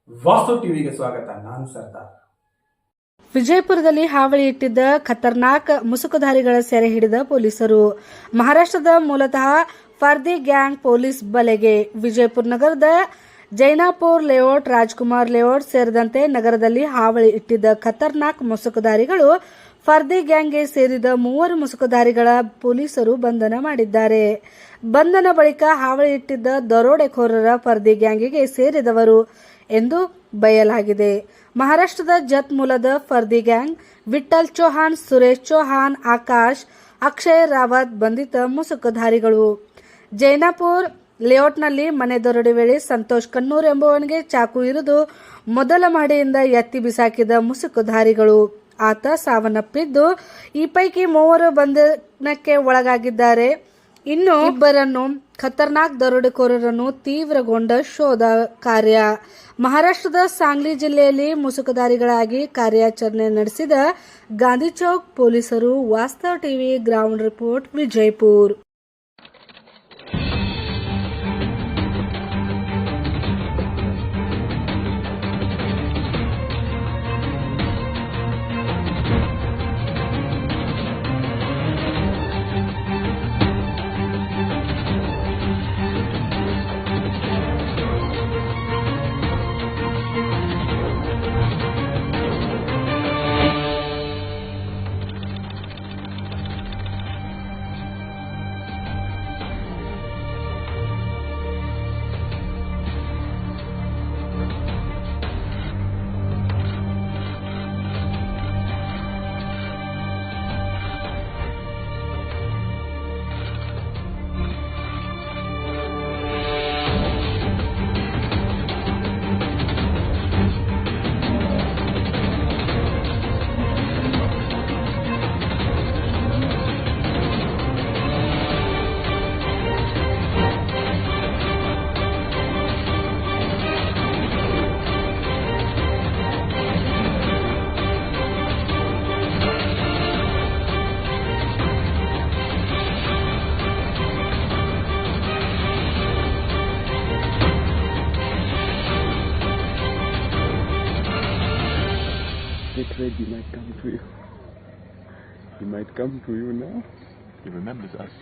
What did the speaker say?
ವಾಸ್ತು ಟಿವಿಗೆ ಸ್ವಾಗತ. ನಾನು ಸರ್ದಾರ್. ವಿಜಯಪುರದಲ್ಲಿ ಹಾವಳಿ ಇಟ್ಟಿದ್ದ ಖತರ್ನಾಕ್ ಮುಸುಕುಧಾರಿಗಳ ಸೆರೆ ಹಿಡಿದ ಪೊಲೀಸರು. ಮಹಾರಾಷ್ಟ್ರದ ಮೂಲತಃ ಫರ್ದಿ ಗ್ಯಾಂಗ್ ಪೊಲೀಸ್ ಬಲೆಗೆ. ವಿಜಯಪುರ ನಗರದ ಜೈನಾಪುರ್ ಲೇಔಟ್, ರಾಜ್ಕುಮಾರ್ ಲೇಔಟ್ ಸೇರಿದಂತೆ ನಗರದಲ್ಲಿ ಹಾವಳಿ ಇಟ್ಟಿದ್ದ ಖತರ್ನಾಕ್ ಮುಸುಕುಧಾರಿಗಳು ಫರ್ದಿ ಗ್ಯಾಂಗ್ಗೆ ಸೇರಿದ 3 ಮುಸುಕುಧಾರಿಗಳ ಪೊಲೀಸರು ಬಂಧನ ಮಾಡಿದ್ದಾರೆ. ಬಂಧನ ಬಳಿಕ ಹಾವಳಿ ಇಟ್ಟಿದ್ದ ದರೋಡೆಕೋರರ ಫರ್ದಿ ಗ್ಯಾಂಗಿಗೆ ಸೇರಿದವರು ಎಂದು ಬಯಲಾಗಿದೆ. ಮಹಾರಾಷ್ಟ್ರದ ಜತ್ ಮೂಲದ ಫರ್ದಿ ಗ್ಯಾಂಗ್ ವಿಠಲ್ ಚೌಹಾಣ್, ಸುರೇಶ್ ಚೌಹಾಣ್, ಆಕಾಶ್, ಅಕ್ಷಯ್ ರಾವತ್ ಬಂಧಿತ ಮುಸುಕುಧಾರಿಗಳು. ಜೈನಾಪುರ್ ಲೇಔಟ್ನಲ್ಲಿ ಮನೆ ದರೋಡೆ ವೇಳೆ ಸಂತೋಷ್ ಕಣ್ಣೂರ್ ಎಂಬುವನಿಗೆ ಚಾಕು ಇರಿದು ಮೊದಲ ಮಹಡಿಯಿಂದ ಎತ್ತಿ ಬಿಸಾಕಿದ ಮುಸುಕುಧಾರಿಗಳು. ಆತ ಸಾವನ್ನಪ್ಪಿದ್ದು, ಈ ಪೈಕಿ 3 ಬಂಧನಕ್ಕೆ ಒಳಗಾಗಿದ್ದಾರೆ. ಇನ್ನು ಇಬ್ಬರನ್ನು ಖತರ್ನಾಕ್ ದರೋಡೆಕೋರರನ್ನು ತೀವ್ರಗೊಂಡ ಶೋಧ ಕಾರ್ಯ. ಮಹಾರಾಷ್ಟ್ರದ ಸಾಂಗ್ಲಿ ಜಿಲ್ಲೆಯಲ್ಲಿ ಮುಸುಕುಧಾರಿಗಳಾಗಿ ಕಾರ್ಯಾಚರಣೆ ನಡೆಸಿದ ಗಾಂಧಿ ಚೌಕ್ ಪೊಲೀಸರು. Vastav TV ground report, Vijayapura. He might come to you. He might come to you now. He remembers us.